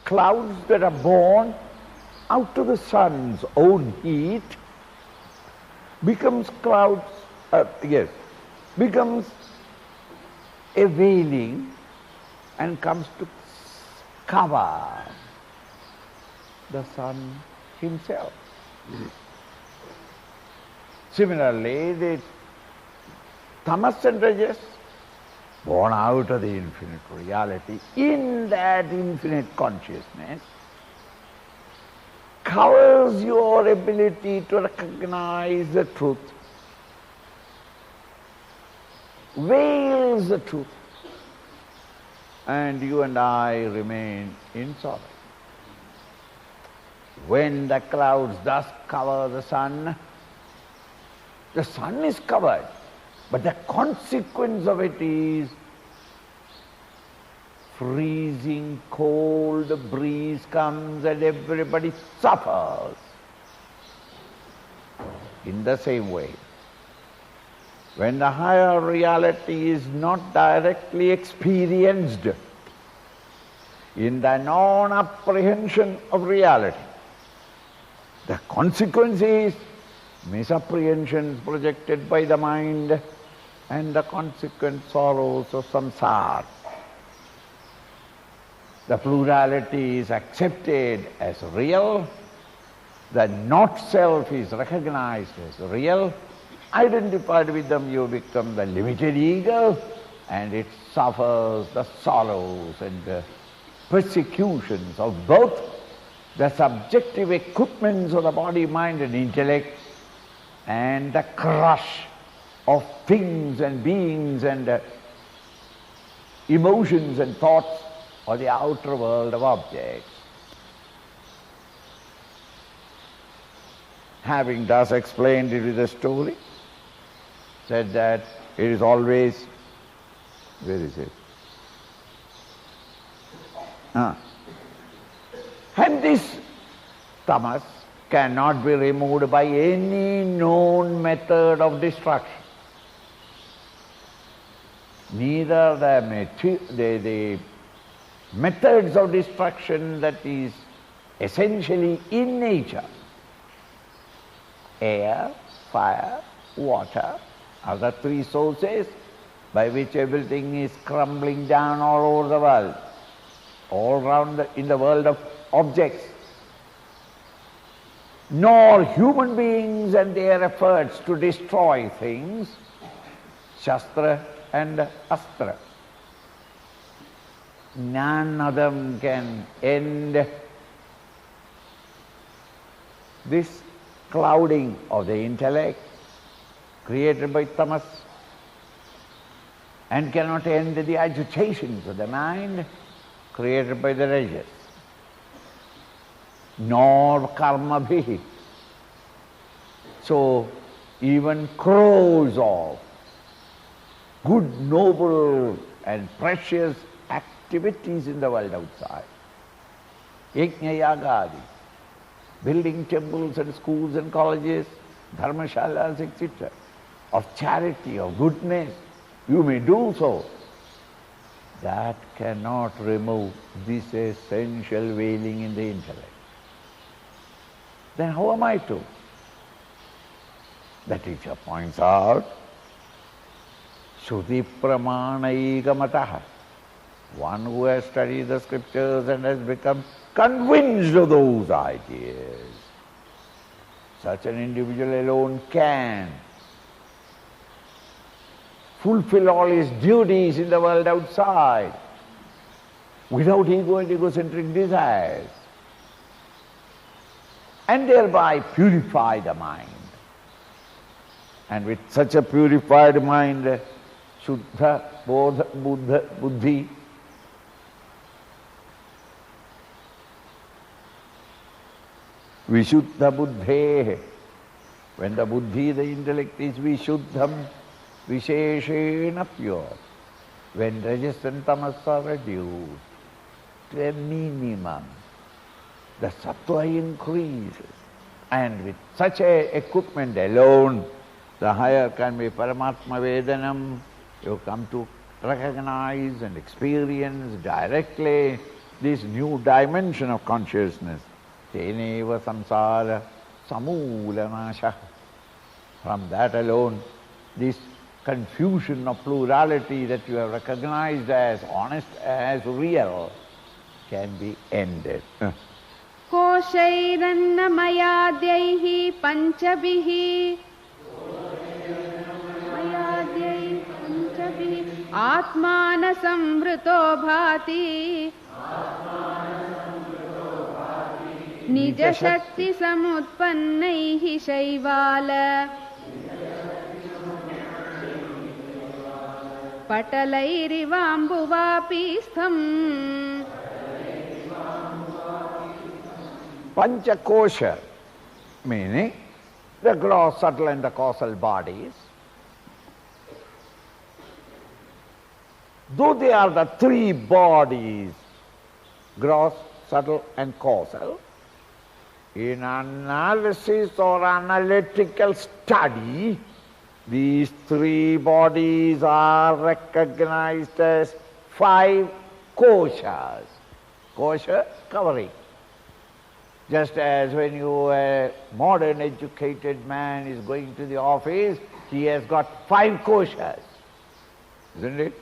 clouds that are born out of the sun's own heat becomes becomes a veiling and comes to cover the sun himself. Similarly, the tamas and rajas, born out of the infinite reality, in that infinite consciousness, covers your ability to recognize the truth, veils the truth, and you and I remain in sorrow. When the clouds thus cover the sun is covered, but the consequence of it is freezing cold breeze comes and everybody suffers. In the same way, when the higher reality is not directly experienced in the non-apprehension of reality, the consequence is misapprehensions projected by the mind and the consequent sorrows of samsara. The plurality is accepted as real, the not-self is recognized as real. Identified with them, you become the limited ego, and it suffers the sorrows and the persecutions of both the subjective equipments of the body, mind and intellect, and the crush of things and beings and emotions and thoughts of the outer world of objects. Having thus explained it with a story, said that it is always, where is it? And this tamas cannot be removed by any known method of destruction. Neither the methods of destruction that is essentially in nature, air, fire, water, are the three sources by which everything is crumbling down all over the world, all round in the world of objects. Nor human beings and their efforts to destroy things, Shastra and Astra. None of them can end this clouding of the intellect created by tamas, and cannot end the agitations of the mind created by the rajas, nor karma bhi. So even crows of good, noble and precious activities in the world outside, yajna yagadi, building temples and schools and colleges, dharmashalas, etc., of charity, of goodness, you may do so. That cannot remove this essential veiling in the intellect. Then how am I to? The teacher points out, Shruti pramanayikamataha, one who has studied the scriptures and has become convinced of those ideas. Such an individual alone can fulfill all his duties in the world outside without ego and egocentric desires, and thereby purify the mind. And with such a purified mind, Shuddha, Bodha, Buddha, Buddhi, Vishuddha Buddhe, when the Buddhi, the intellect, is Vishuddham, Visheshena pure, when rajas and tamas are reduced to a minimum, the sattva increases, and with such a equipment alone, the higher can be Paramatma Vedanam. You come to recognize and experience directly this new dimension of consciousness. Teneva samsara samoola nasha. From that alone, this confusion of plurality that you have recognized as honest, as real, can be ended. Koshairannamayadhyaihi panchabhihi Atmana samvrito bhati Nija shakti samutpannaihi shaivala Patalairivambuvapishtham. Panchakosha, meaning the gross, subtle and the causal bodies, though they are the three bodies, gross, subtle and causal, in analysis or analytical study, these three bodies are recognized as 5 koshas. Kosha, covering. Just as when a modern educated man is going to the office, he has got 5 koshas, isn't it?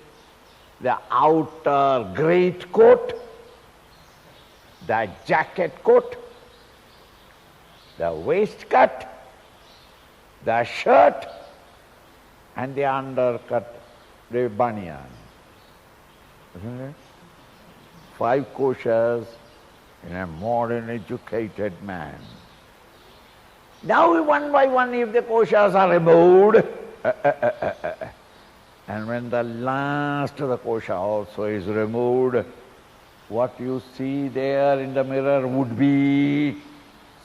The outer great coat, the jacket coat, the waistcoat, the shirt, and the undercut, the banyan. Isn't it? 5 koshas in a modern educated man. Now one by one, if the koshas are removed, and when the last of the kosha also is removed, what you see there in the mirror would be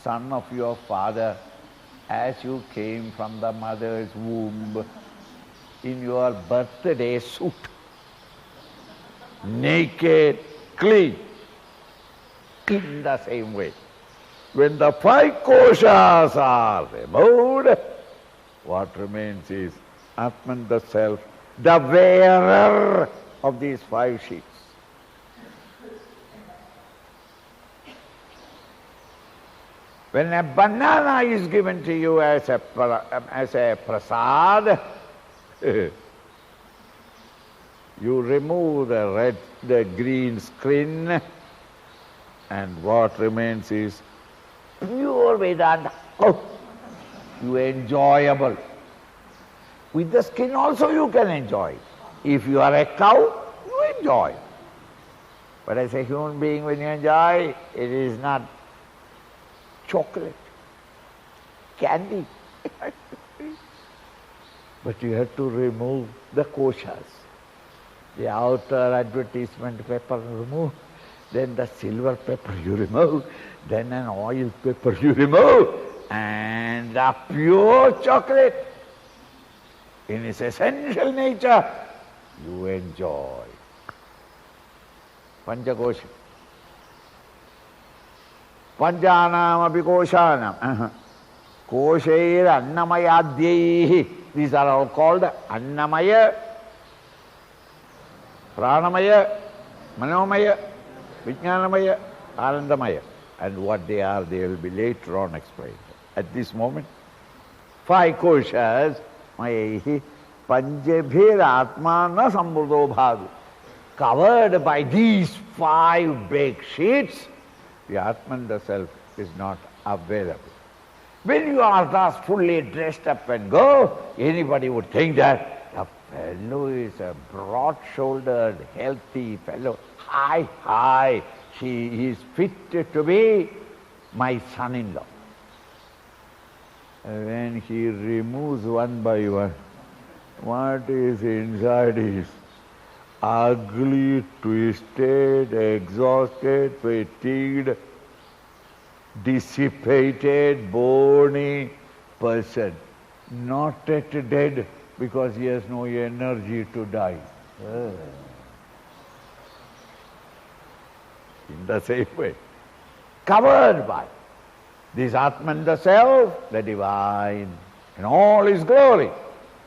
son of your father as you came from the mother's womb in your birthday suit, naked, clean. In the same way, when the 5 koshas are removed, what remains is Atman, the self, the wearer of these 5 sheets. When a banana is given to you as a prasad, you remove the green skin, and what remains is pure Vedanta. Oh, you enjoyable. With the skin also you can enjoy. If you are a cow, you enjoy. But as a human being, when you enjoy, it is not chocolate, candy. But you have to remove the koshas. The outer advertisement paper remove, then the silver paper you remove, then an oil paper you remove, and the pure chocolate in its essential nature you enjoy. Panchakosha. Panjanam api koshanam. Koshair annamayadhyaihi. These are all called annamaya, pranamaya, manomaya, vijnanamaya, anandamaya. And what they are, they will be later on explained. At this moment, 5 koshas, mayahi, panjabhir atmana sambuddho bhadu. Covered by these 5 big sheets, the Atman, the self, is not available. When you are thus fully dressed up and go, anybody would think that the fellow is a broad-shouldered, healthy fellow. Hi, he is fit to be my son-in-law. When he removes one by one, what is inside is ugly, twisted, exhausted, fatigued, dissipated, bony person. Not yet dead because he has no energy to die. In the same way, covered by this Atman, the self, the divine, in all his glory.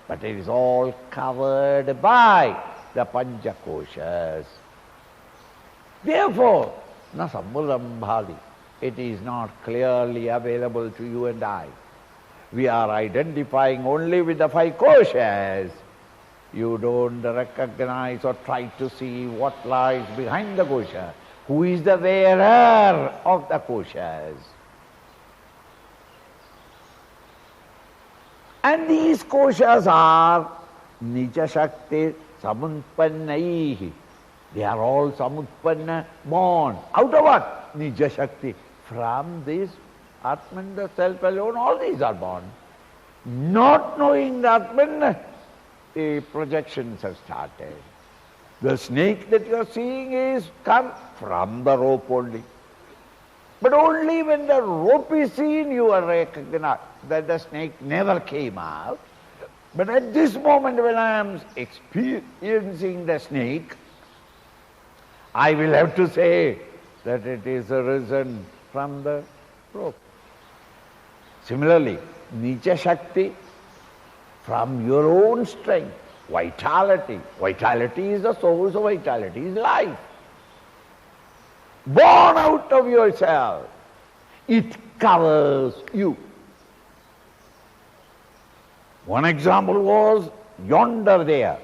But it is all covered by the Panchakoshas. Therefore, na sambuddham bhadi. It is not clearly available to you and I. We are identifying only with the five koshas. You don't recognize or try to see what lies behind the kosha. Who is the wearer of the koshas? And these koshas are Nija Shakti Samutpannaihi. They are all Samutpanna, born. Out of what? Nija Shakti. From this Atman, the self alone, all these are born. Not knowing the Atman, the projections have started. The snake that you are seeing is come from the rope only. But only when the rope is seen, you are recognized that the snake never came out. But at this moment when I am experiencing the snake, I will have to say that it is arisen from the rope. Similarly, Nija Shakti, from your own strength, vitality. Vitality is the source of vitality, is life. Born out of yourself, it covers you. One example was yonder there.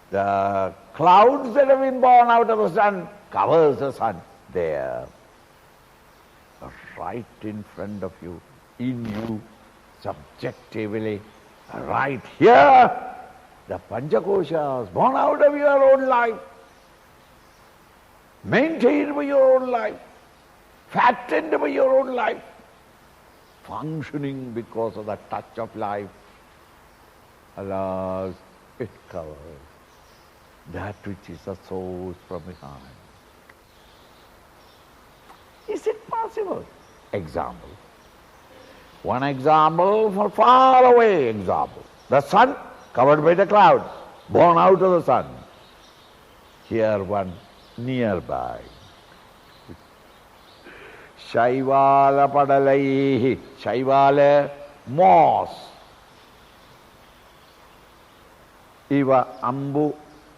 The clouds that have been born out of the sun covers the sun there. Right in front of you, in you, subjectively, right here, the Panchakoshas born out of your own life, maintained by your own life, fattened by your own life, functioning because of the touch of life. Alas, it covers that which is the source from behind. Is it possible? Example. One example for far away example. The sun covered by the cloud, born out of the sun. Here one nearby. Shaivala padalaihi. Shaivala, moss. Iva ambu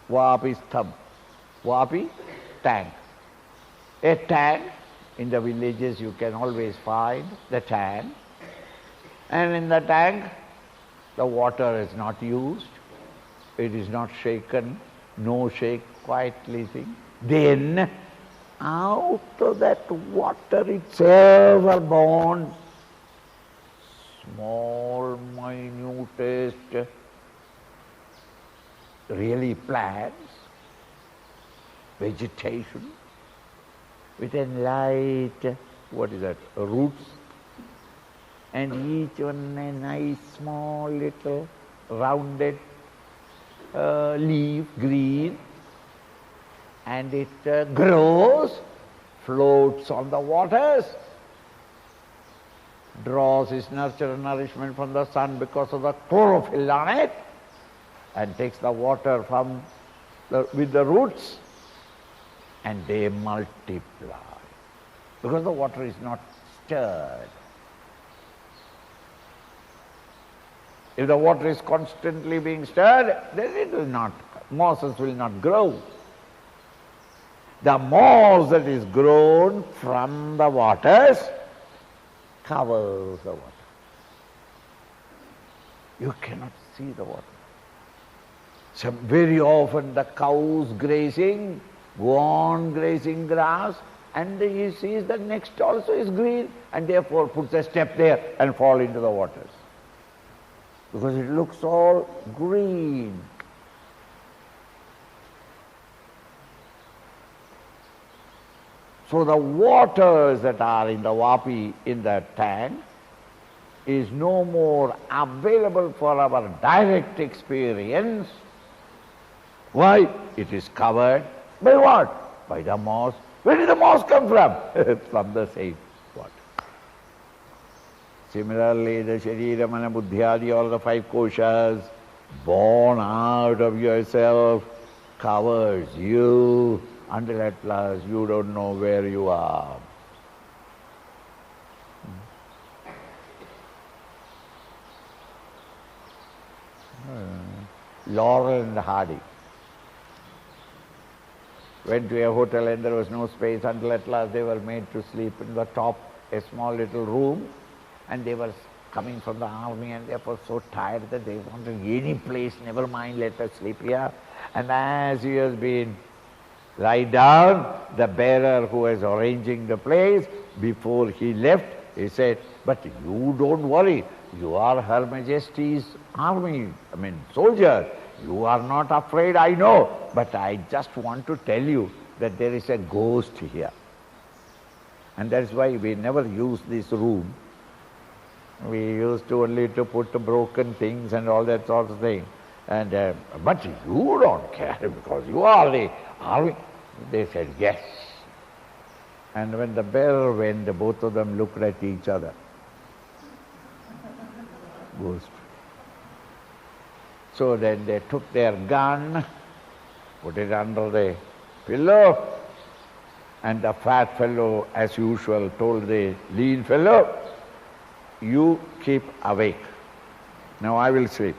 vapi stham. Vapi, tank. A tank, in the villages you can always find the tank. And in the tank, the water is not used. It is not shaken, no shake, quietly thing. Then, out of that water itself are born small, minutest, really plants, vegetation, with a light, what is that, roots, and each one a nice small little rounded leaf, green, and it grows, floats on the waters, draws its nurture and nourishment from the sun because of the chlorophyll on it, and takes the water from with the roots, and they multiply because the water is not stirred. If the water is constantly being stirred, then it will not, mosses will not grow. The moss that is grown from the waters covers the water. You cannot see the water. So very often the cows grazing, go on grazing grass, and he sees that next also is green, and therefore puts a step there and fall into the waters. Because it looks all green. So the waters that are in the vapi, in the tank, is no more available for our direct experience. Why? It is covered by what? By the moss. Where did the moss come from? From the same water. Similarly, the Sharira, Mana, Buddhyadi, all the five koshas, born out of yourself, covers you until at last you don't know where you are. Laurel and Hardy. went to a hotel and there was no space until at last they were made to sleep in the top, a small little room, and they were coming from the army and they were so tired that they wanted any place, never mind, let us sleep here. And as he has been lie down, the bearer who was arranging the place, before he left, he said, but you don't worry, you are Her Majesty's army, soldier. You are not afraid, I know, but I just want to tell you that there is a ghost here. And that's why we never use this room. We used to only to put broken things and all that sort of thing. And but you don't care because you are the army. They said, yes. And when the bearer went, both of them looked at each other. Ghost. So then they took their gun, put it under the pillow, and the fat fellow, as usual, told the lean fellow, you keep awake. Now I will sleep.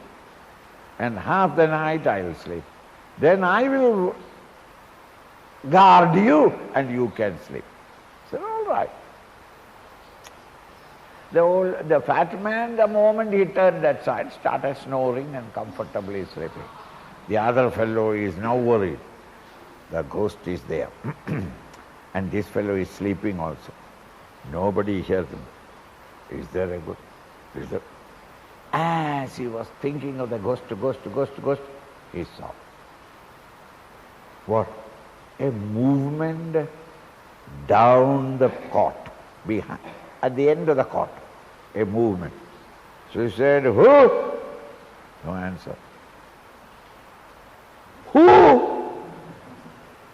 And half the night I will sleep. Then I will guard you and you can sleep. So all right. The fat man, the moment he turned that side, started snoring and comfortably sleeping. The other fellow is now worried. The ghost is there. And this fellow is sleeping also. Nobody hears him. Is there a ghost? Is there? As he was thinking of the ghost, he saw. What? A movement down the cot, behind, at the end of the cot, a movement. So he said, who? No answer. Who?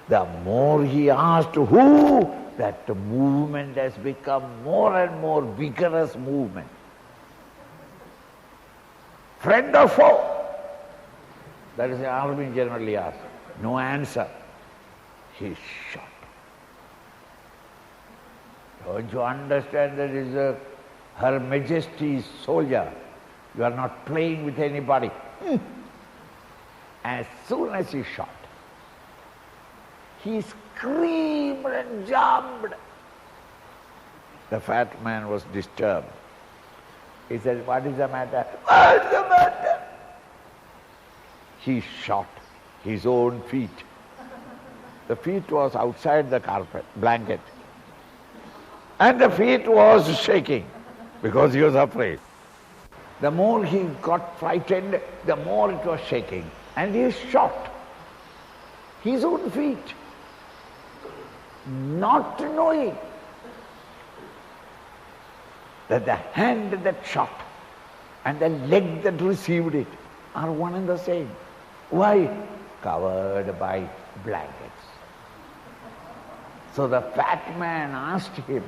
The more he asked who, that the movement has become more and more vigorous movement. Friend or foe? That is the army generally asks. No answer. He shot. Don't you understand that is Her Majesty's soldier? You are not playing with anybody. As soon as he shot, he screamed and jumped. The fat man was disturbed. He said, what is the matter? What is the matter? He shot his own feet. The feet was outside the carpet, blanket. And the feet was shaking because he was afraid. The more he got frightened, the more it was shaking. And he shot his own feet, not knowing that the hand that shot and the leg that received it are one and the same. Why? Covered by blankets. So the fat man asked him,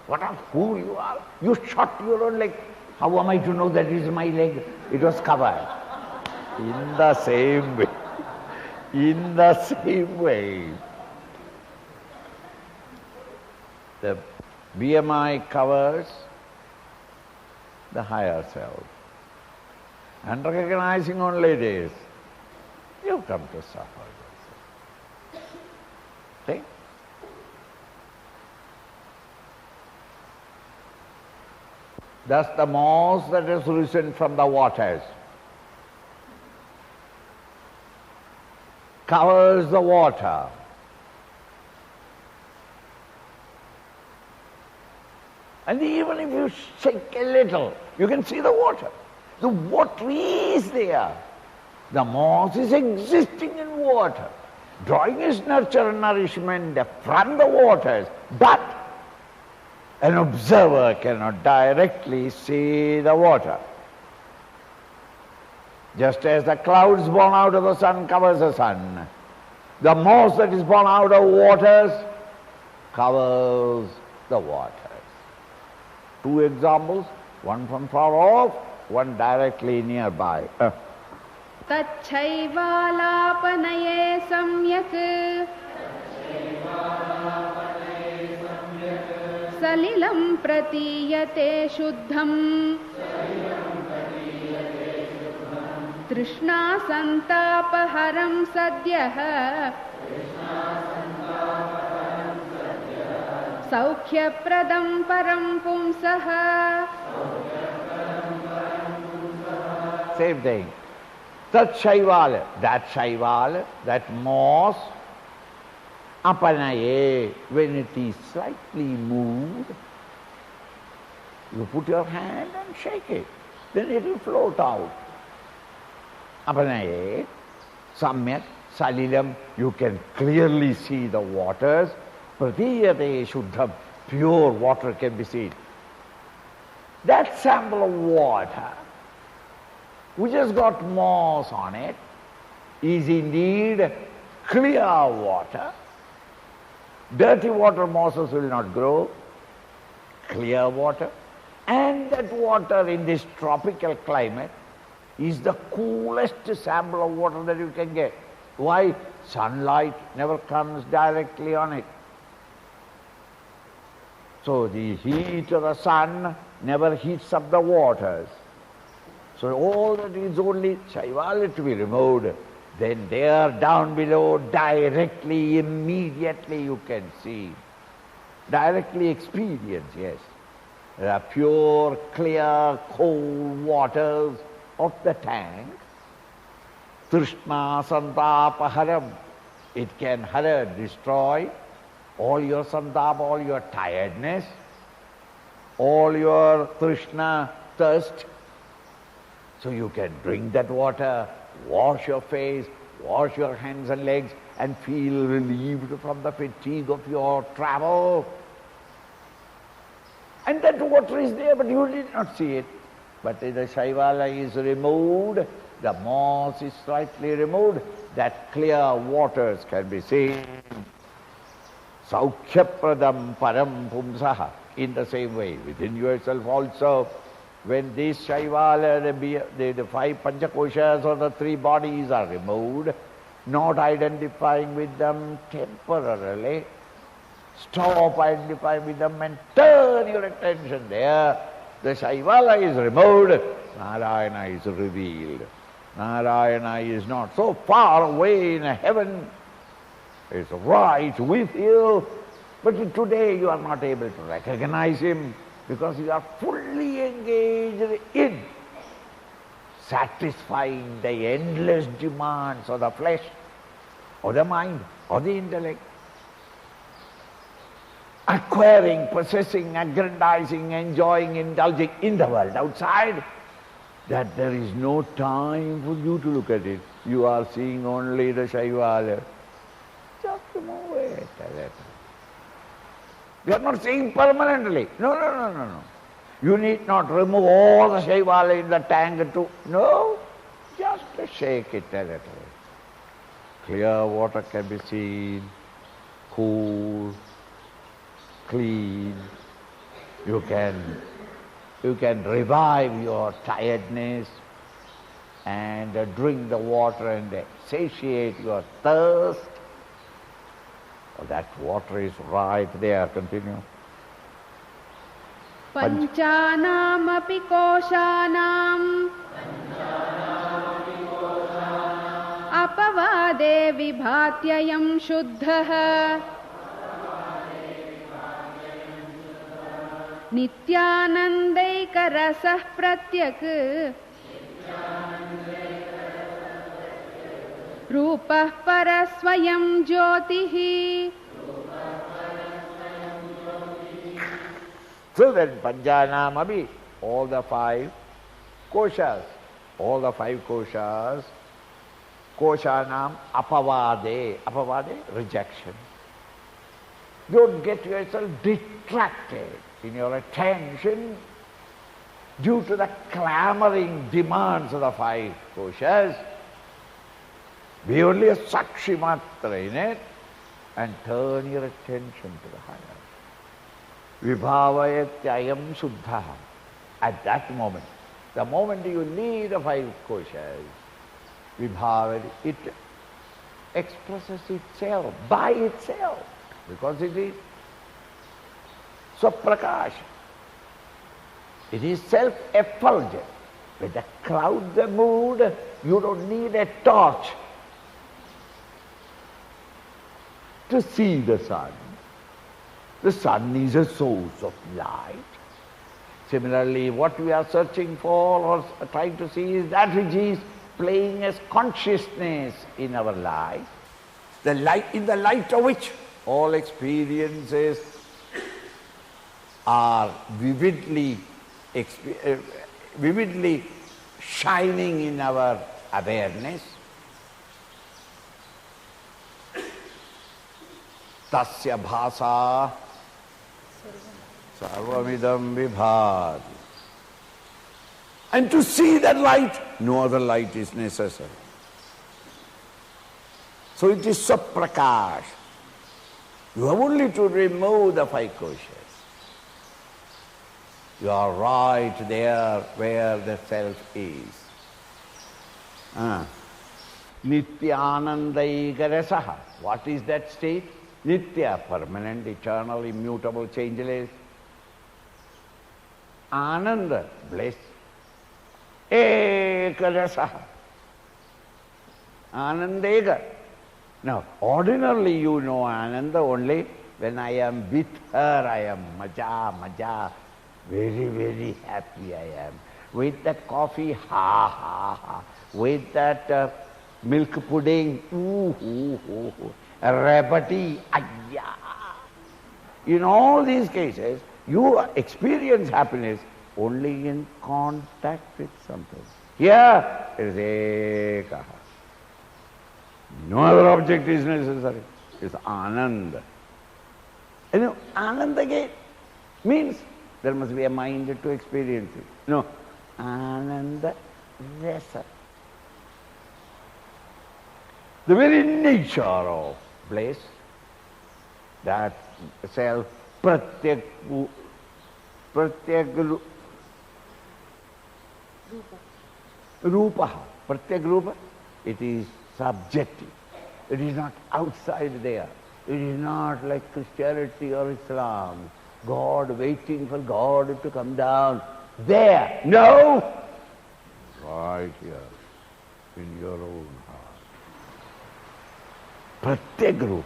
what a fool you are. You shot your own leg. How am I to know that is my leg? It was covered. In the same way. In the same way. The BMI covers the higher self. And recognizing only this, you come to suffer. See? Thus the moss that has risen from the waters covers the water. And even if you shake a little, you can see the water. The water is there. The moss is existing in water, drawing its nurture and nourishment from the waters, but an observer cannot directly see the water. Just as the clouds born out of the sun covers the sun, the moss that is born out of waters covers the waters. Two examples, one from far off, one directly nearby. तच्छैवालापनये सम्यक् सलिलं प्रतीयते शुद्धम् तृष्णासन्तापहरं सद्यः सौख्यप्रदं परं पुंसः. Same thing. Tat Shaivala, that moss, apanaye, when it is slightly moved, you put your hand and shake it, then it will float out. Apanaye, samyak, salilam, you can clearly see the waters. Pratiyate shuddham, pure water can be seen. That sample of water, which has got moss on it, is indeed clear water. Dirty water, mosses will not grow. Clear water. And that water in this tropical climate is the coolest sample of water that you can get. Why? Sunlight never comes directly on it. So the heat of the sun never heats up the waters. So all that is only Shaivala to be removed. Then there down below, directly, immediately you can see. Directly experience, yes. The pure, clear, cold waters of the tank. Trishna santapaharam. It can hara, destroy all your santapa, all your tiredness, all your trishna, thirst. So you can drink that water, wash your face, wash your hands and legs, and feel relieved from the fatigue of your travel. And that water is there, but you did not see it. But the Shaivala is removed, the moss is slightly removed, that clear waters can be seen. Saukhya-pradam param pumsaha. In the same way, within yourself also, when these Shaivala, the five Panchakoshas or the three bodies are removed, not identifying with them temporarily, stop identifying with them and turn your attention there. The Shaivala is removed, Narayana is revealed. Narayana is not so far away in heaven, it's right with you, but today you are not able to recognize him because you are fully engaged in satisfying the endless demands of the flesh, or the mind, or the intellect. Acquiring, possessing, aggrandizing, enjoying, indulging in the world outside, that there is no time for you to look at it. You are seeing only the Shaivala. Just move it a little. You are not seeing permanently. No. You need not remove all the Shaivala in the tank to... No, just shake it a little. Clear water can be seen, cool, clean. You can revive your tiredness and drink the water and satiate your thirst. Oh, that water is right there. Continue. Panchanamapi koshanam apavade vibhatyayam shuddhah nityanandaika rasah pratyak rupah parasvayam jyotihi. So then Panjanamabi, all the five koshas, koshanam apavade, rejection. Don't get yourself distracted in your attention due to the clamoring demands of the five koshas. Be only a sakshi matra in it and turn your attention to the higher. Vibhavayatyayam shuddha. At that moment, the moment you leave the five koshas, vibhavati, it expresses itself by itself, because it is swaprakash. It is self-effulgent. When the clouds are moved, you don't need a torch to see the sun. The sun is a source of light. Similarly, what we are searching for or trying to see is that which is playing as consciousness in our life, the light in the light of which all experiences are vividly shining in our awareness. Tasya bhasa sarvamidam vibhati. And to see that light, no other light is necessary. So it is saprakash. You have only to remove the five koshas. You are right there where the self is. Nityanandaika rasaha. What is that state? Nitya, permanent, eternal, immutable, changeless. Ananda, bliss. Eka rasaha. Anandeka. Now, ordinarily you know Ananda only when I am with her, I am maja. Very, very happy I am. With that coffee, ha. With that milk pudding, Rabati, ayya. In all these cases, you experience happiness only in contact with something. Here, it is ekaha. No other object is necessary. It's Ananda. And you know, Ananda again means there must be a mind to experience it. No, Ananda rasa. The very nature of bliss, that self, pratyak rupa, pratyak rupa, it is subjective. It is not outside there. It is not like Christianity or Islam. God waiting for God to come down. There. No! Right here, in your own heart. Pratyagrup.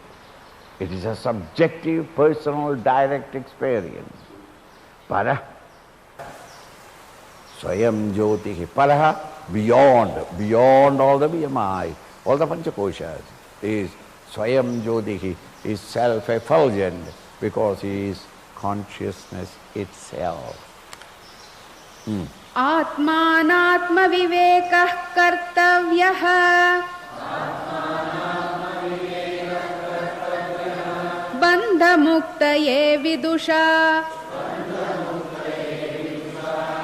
It is a subjective, personal, direct experience. Para. Swayam Jyotihi. Para, beyond all the BMI, all the Panchakoshas, is Swayam Jyotihi, is self-effulgent because he is consciousness itself. Atmanatma vivekah kartavyah bandha muktaye vidusha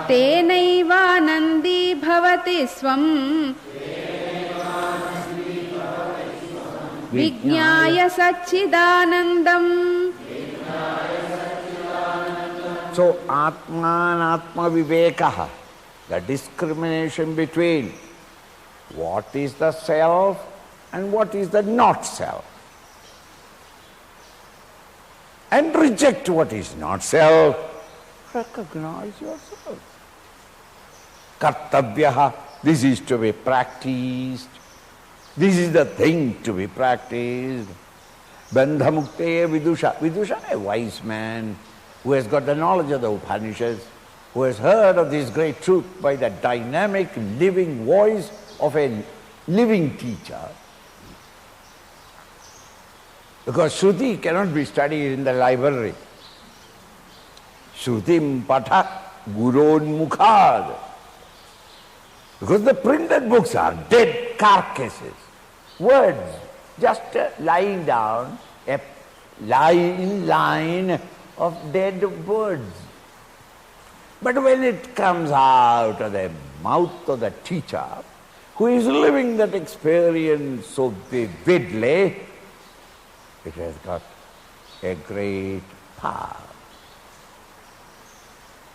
tenaivanandi bhavati swam vijñāya sachidanandam. So, Atma Vivekaha, the discrimination between what is the self and what is the not self. And reject what is not self. Recognize yourself. Kartavyaha, this is to be practiced. This is the thing to be practiced. Bandhamukteya vidusha. Vidusha, a wise man who has got the knowledge of the Upanishads, who has heard of this great truth by the dynamic, living voice of a living teacher. Because Shruti cannot be studied in the library. Shrutim patha guron mukhad. Because the printed books are dead carcasses, words, just lying down, a line of dead words. But when it comes out of the mouth of the teacher, who is living that experience so vividly, it has got a great power.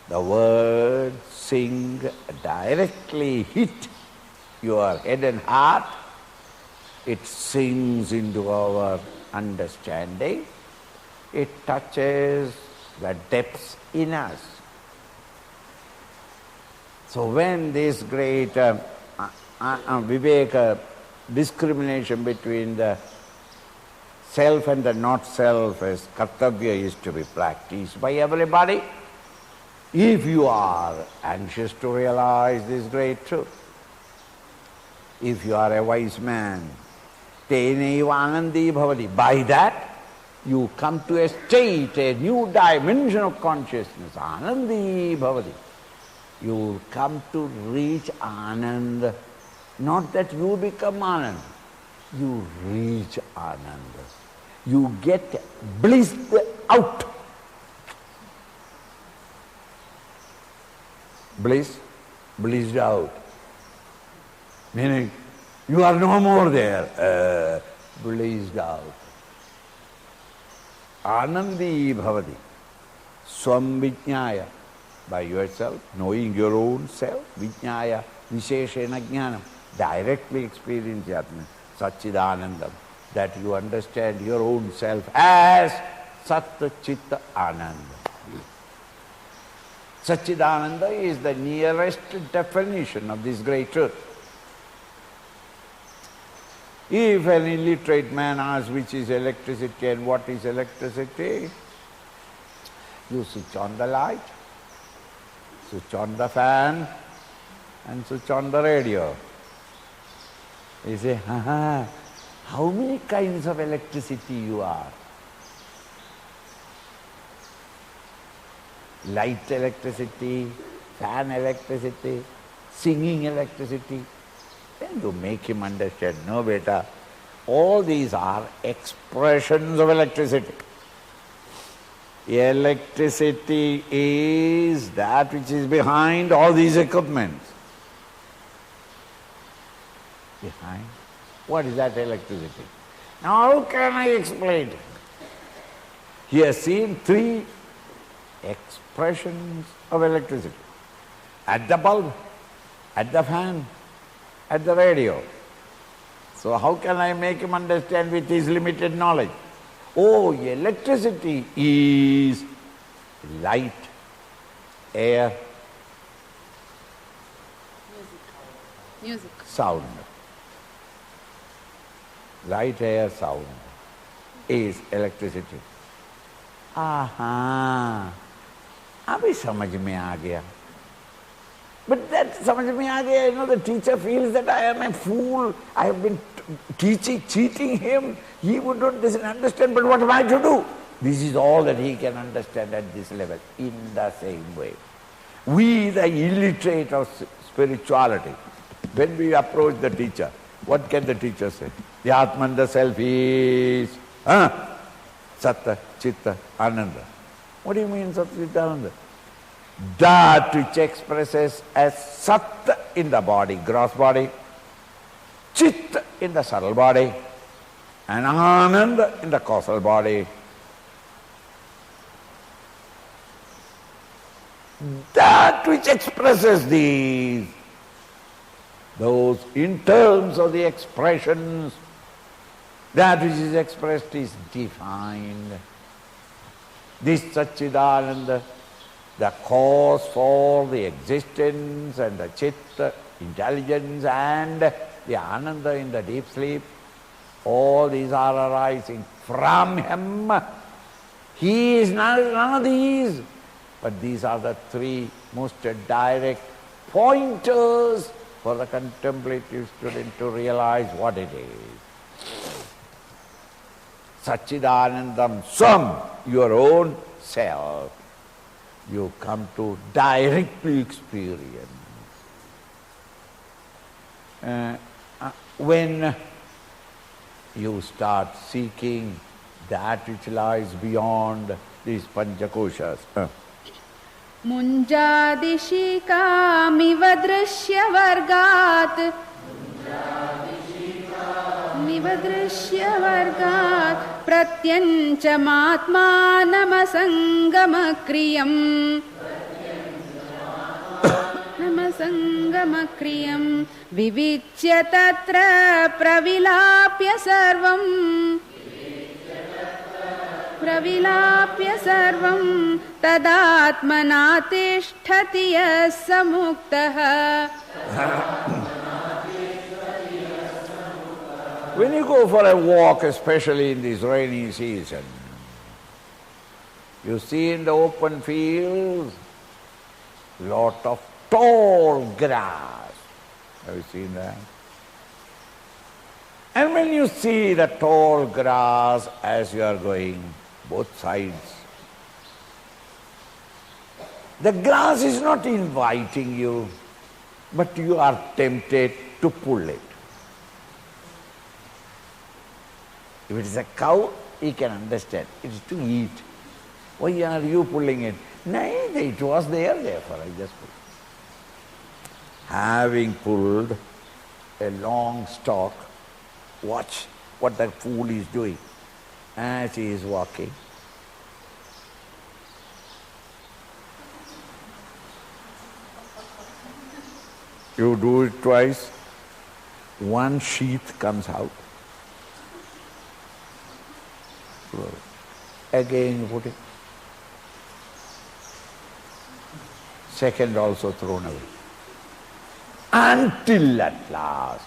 The words sing directly hit your head and heart. It sinks into our understanding. It touches the depths in us. So when this great viveka, discrimination between the self and the not self as kartavya is to be practiced by everybody. If you are anxious to realize this great truth, if you are a wise man, tenaiva anandi bhavati. By that, you come to a state, a new dimension of consciousness. Anandi bhavati. You come to reach Anand. Not that you become Anand. You reach Anand. You get blissed out. Blissed out. Meaning, you are no more there. Blissed out. Anandi bhavati. Swam vijnaya. By yourself, knowing your own self. Vijnaya visheshena jnanam. Directly experience Atman. Satchidanandam. That you understand your own self as Sat Chitta Ananda. Satchidananda is the nearest definition of this great truth. If an illiterate man asks which is electricity and what is electricity, you switch on the light, switch on the fan, and switch on the radio. You say, how many kinds of electricity you are? Light electricity, fan electricity, singing electricity. Then you make him understand, no beta, all these are expressions of electricity. Electricity is that which is behind all these equipments. Behind? What is that electricity? Now how can I explain it? He has seen three expressions of electricity. At the bulb, at the fan, at the radio. So how can I make him understand with his limited knowledge? Oh, electricity is light, air, Music. sound. Light, air, sound is electricity. Aha, abhi samajh mein aa gaya. But that samajh mein aa gaya, the teacher feels that I am a fool. I have been cheating him. He would not understand, but what am I to do? This is all that he can understand at this level. In the same way, we, the illiterate of spirituality, when we approach the teacher, what can the teacher say? The Atman, the self is Satta, Chitta, Ananda. What do you mean Satta, Chitta, Ananda? That which expresses as Sat in the body, gross body, Chit in the subtle body, and Ananda in the causal body. That which expresses these, those in terms of the expressions, that which is expressed is defined. This Satchidananda, the cause for the existence and the Chitta, intelligence, and the Ananda in the deep sleep, all these are arising from him. He is none of these, but these are the three most direct pointers for the contemplative student to realize what it is. Satchidanandam Swam, your own self, you come to directly experience. When you start seeking that which lies beyond these panchakoshas. मुञ्जादिशिकामिव दृश्यवर्गात् प्रत्यञ्चमात्मानमसङ्गमक्रियम् नमसङ्गमक्रियम् विविच्य तत्र प्रविलाप्य सर्वं तदात्मना तिष्ठति यः स मुक्तः. When you go for a walk, especially in this rainy season, you see in the open fields lot of tall grass. Have you seen that? And when you see the tall grass as you are going, both sides, the grass is not inviting you, but you are tempted to pull it. If it is a cow, he can understand. It is to eat. Why are you pulling it? No, it was there, therefore I just pulled. Having pulled a long stalk, watch what that fool is doing as he is walking. You do it twice, one sheath comes out. Again you put it. Second also thrown away. Until at last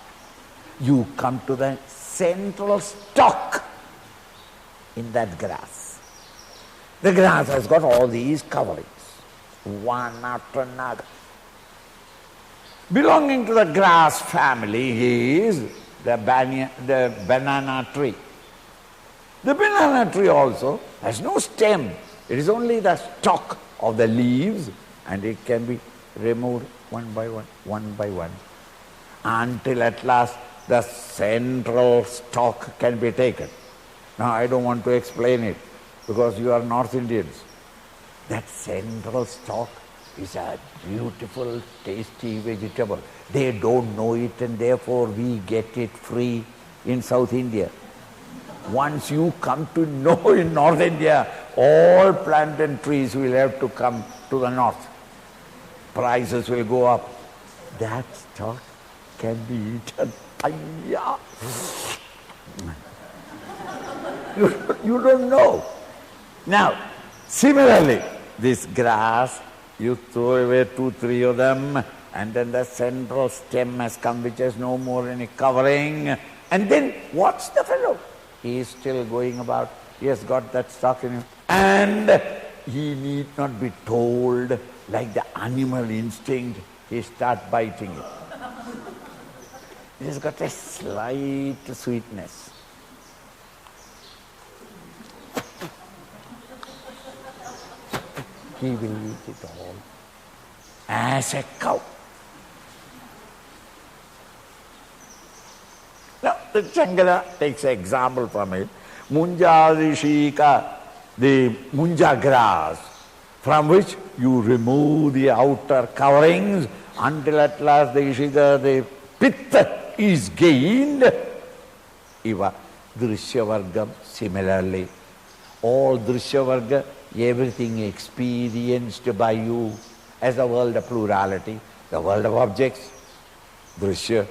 you come to the central stalk in that grass. The grass has got all these coverings, one after another. Belonging to the grass family is the banana tree. The banana tree also has no stem. It is only the stalk of the leaves, and it can be removed one by one, until at last the central stalk can be taken. Now I don't want to explain it, because you are North Indians. That central stalk is a beautiful, tasty vegetable. They don't know it, and therefore we get it free in South India. Once you come to know in North India, all plantain trees will have to come to the north. Prices will go up. That stalk can be eaten. Ayya! You don't know. Now, similarly, this grass, you throw away 2-3 of them, and then the central stem has come, which has no more any covering. And then watch the fellow. He is still going about. He has got that stalk in him. And he need not be told, like the animal instinct, he starts biting it. It has got a slight sweetness. He will eat it all as a cow. Now, the Shankara takes an example from it. Munjarishika, the munja grass, from which you remove the outer coverings until at last the ishika, the pitta is gained. Iva drishyavargam, similarly. All drishyavarga, everything experienced by you as a world of plurality, the world of objects, drishya,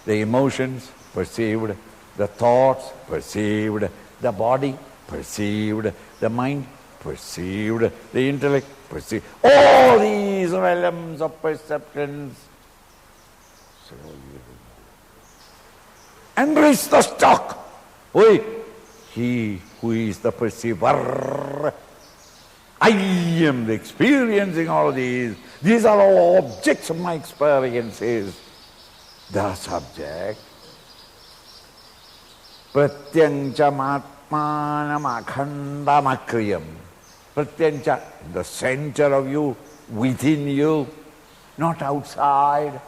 the emotions perceived, the thoughts perceived, the body perceived, the mind perceived, the intellect perceived. All these realms of perceptions. Embrace the stalk. Oi, he who is the perceiver. I am experiencing all these. These are all objects of my experiences. The subject. Pratyancha matmanam akhandam akriyam. Pratyancha, in the center of you, within you, not outside,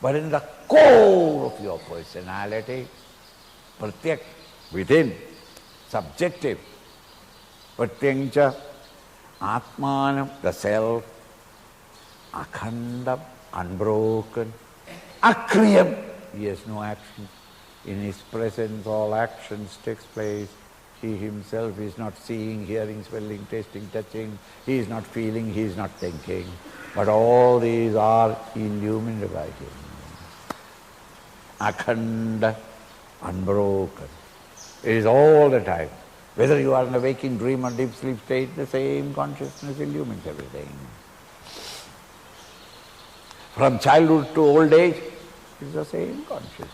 but in the core of your personality. Pratyak, within, subjective. Pratyancha, atmanam, the self, akhandam, unbroken. Akriyam, he has no action. In his presence all actions takes place. He himself is not seeing, hearing, smelling, tasting, touching. He is not feeling, he is not thinking. But all these are illumined by him. Akhanda, unbroken. It is all the time. Whether you are in a waking dream or deep sleep state, the same consciousness illumines everything. From childhood to old age, it is the same consciousness.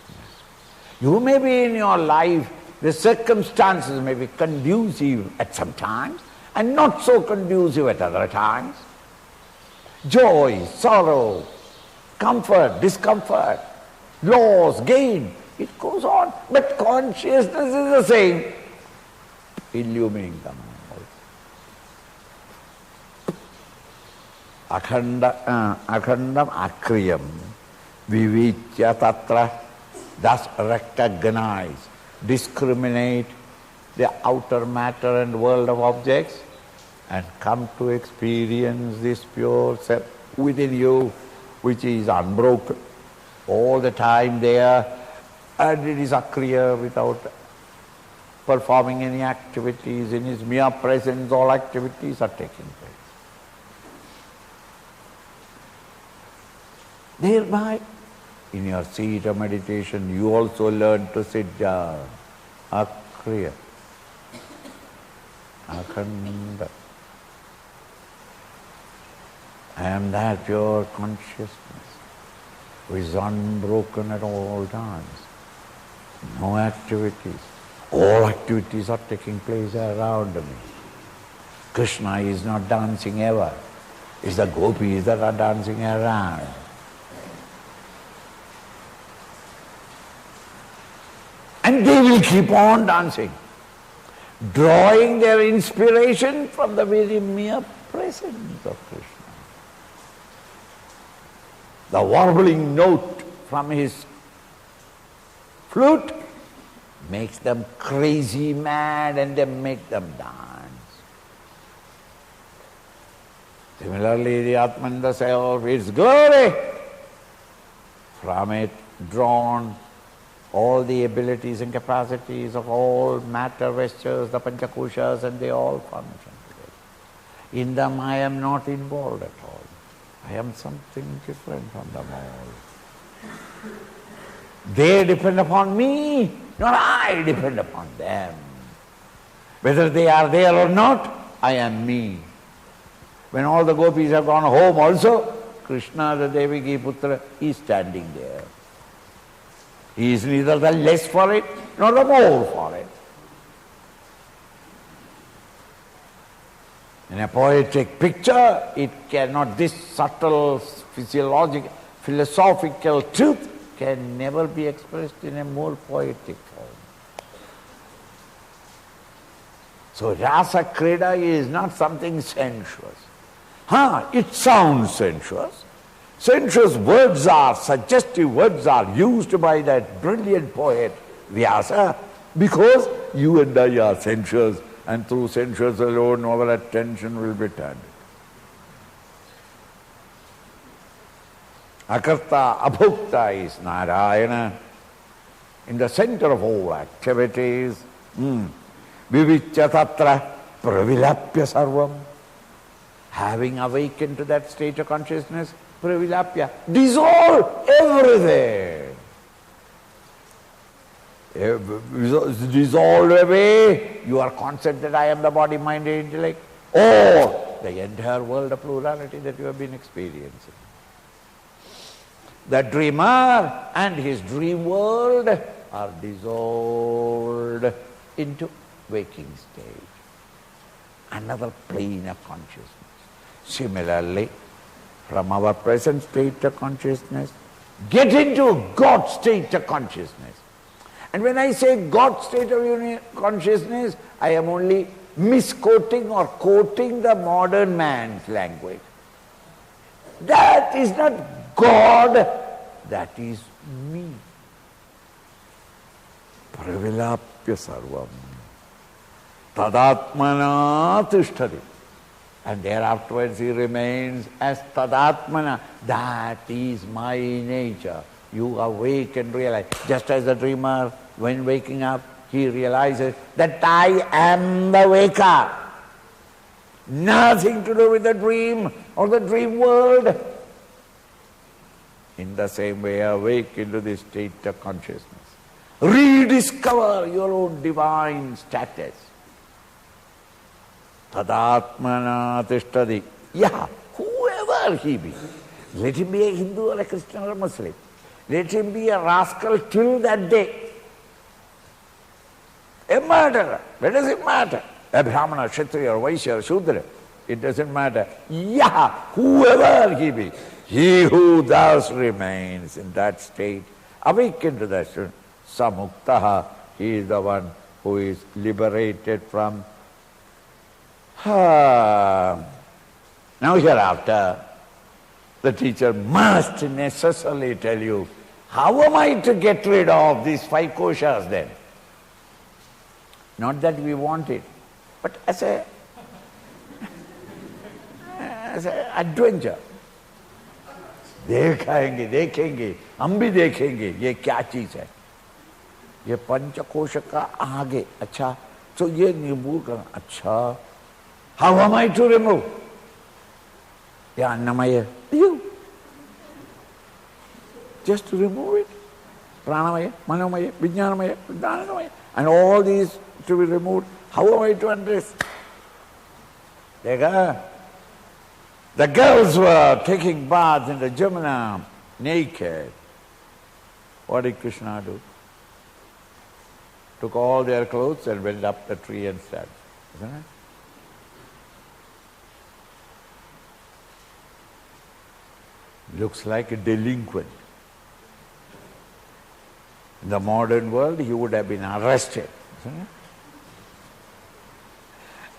You may be in your life, the circumstances may be conducive at some times and not so conducive at other times. Joy, sorrow, comfort, discomfort, loss, gain, it goes on. But consciousness is the same, illumining them all. Akhandam akriyam vivichya tatra, thus recognize, discriminate the outer matter and world of objects and come to experience this pure self within you, which is unbroken, all the time there, and it is akriya without performing any activities. In his mere presence all activities are taking place. Thereby, in your seat of meditation, you also learn to sit down, akriya, akhanda. I am that pure consciousness which is unbroken at all times. No activities. All activities are taking place around me. Krishna is not dancing ever. It's the gopis that are dancing around. And they will keep on dancing, drawing their inspiration from the very mere presence of Krishna. The warbling note from his flute makes them crazy mad and they make them dance. Similarly, the Atman, the self, its glory, from it drawn all the abilities and capacities of all matter vestures, the Panchakoshas, and they all function together. In them I am not involved at all. I am something different from them all. They depend upon me, not I depend upon them. Whether they are there or not, I am me. When all the gopis have gone home also, Krishna, the Devaki Putra, is standing there. He is neither the less for it, nor the more for it. In a poetic picture, it cannot, this subtle physiological, philosophical truth can never be expressed in a more poetic form. So rasa krida is not something sensuous. It sounds sensuous. Sensuous words are, suggestive words are used by that brilliant poet Vyasa because you and I are sensuous, and through sensuous alone our attention will be turned. Akarta, abhokta is Narayana. In the center of all activities, vivichya tatra pravilapya sarvam. Having awakened to that state of consciousness, pravilapya, dissolve everything. Dissolved away, you are conscious that I am the body, mind and intellect, or the entire world of plurality that you have been experiencing. The dreamer and his dream world are dissolved into waking state, another plane of consciousness. Similarly, from our present state of consciousness, get into God's state of consciousness. And when I say God's state of consciousness, I am only misquoting or quoting the modern man's language. That is not God, that is me. Pravilapya sarvam. Tadatmana tishtari. And thereafterwards he remains as tadatmana. That is my nature. You awake and realize. Just as the dreamer, when waking up, he realizes that I am the waker. Nothing to do with the dream or the dream world. In the same way, awake into this state of consciousness. Rediscover your own divine status. Tadatmana tishtadi. Yeah, whoever he be. Let him be a Hindu or a Christian or a Muslim. Let him be a rascal till that day. a murderer. Where does it matter? A Brahmana, Kshatriya, Vaishya, Shudra. It doesn't matter. Yeah, whoever he be, he who thus remains in that state, awakened to that state, samuktaha, he is the one who is liberated from. Now hereafter, the teacher must necessarily tell you, how am I to get rid of these 5 koshas then? Not that we want it, but as a adventure. देखेंगे, हम भी देखेंगे ये क्या चीज है, ये पंचकोश का आगे. अच्छा, तो ये रिमूव करना. अच्छा, how am I to remove? Yeah, Annamaya, you. Just to remove it. Pranamaya, Manomaya, Vijnanamaya, Dhanamaya, and all these to be removed. How am I to undress? The girls were taking baths in the Jamuna naked. What did Krishna do? Took all their clothes and went up the tree and sat. Isn't it? Looks like a delinquent. In the modern world, he would have been arrested. Isn't it?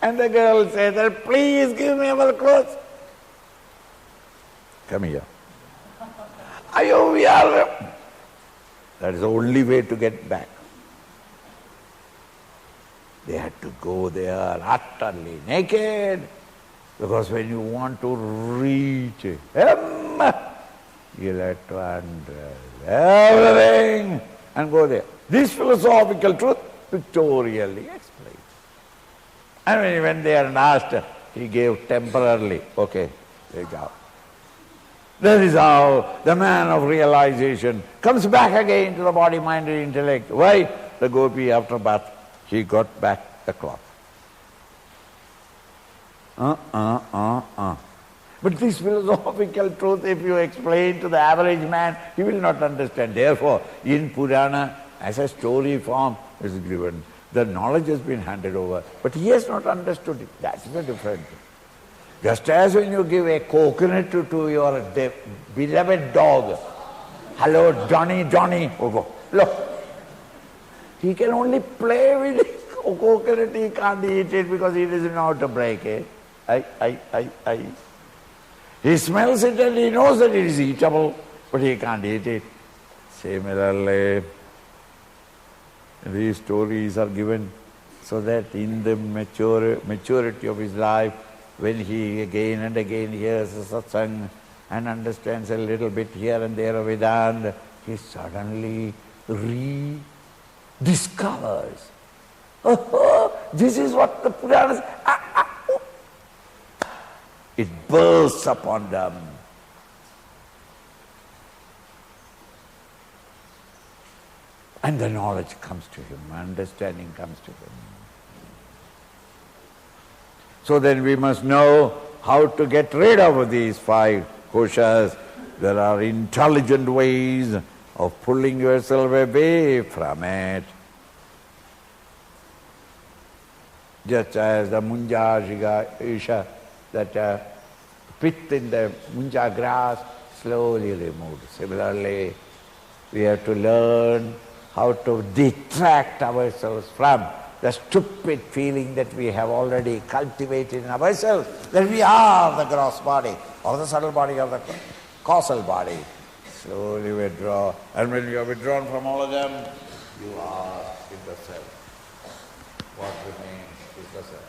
And the girl said, please give me our clothes. Come here. That is the only way to get back. They had to go there utterly naked, because when you want to reach him, you'll have to undress everything and go there. This philosophical truth pictorially explained. And when he went there and asked, he gave temporarily, okay, take out. That is how the man of realization comes back again to the body, mind and intellect. Why? The gopi after bath, he got back the cloth. But this philosophical truth, if you explain to the average man, he will not understand. Therefore, in Purana, as a story form is given, the knowledge has been handed over, but he has not understood it. That's the difference. Just as when you give a coconut to your beloved dog, hello, Johnny, look, he can only play with the coconut, he can't eat it because he doesn't know how to break it. He smells it and he knows that it is eatable, but he can't eat it. Similarly, these stories are given so that in the maturity of his life, when he again and again hears a satsang and understands a little bit here and there of Vedanta, he suddenly rediscovers, this is what the Puranas... It bursts upon them. And the knowledge comes to him, understanding comes to him. So then we must know how to get rid of these 5 koshas. There are intelligent ways of pulling yourself away from it. Just as the munja isha, that pit in the munja grass, slowly removed. Similarly, we have to learn how to detract ourselves from the stupid feeling that we have already cultivated in ourselves, that we are the gross body, or the subtle body, or the causal body. Slowly withdraw, and when you are withdrawn from all of them, you are in the self. What remains is the self.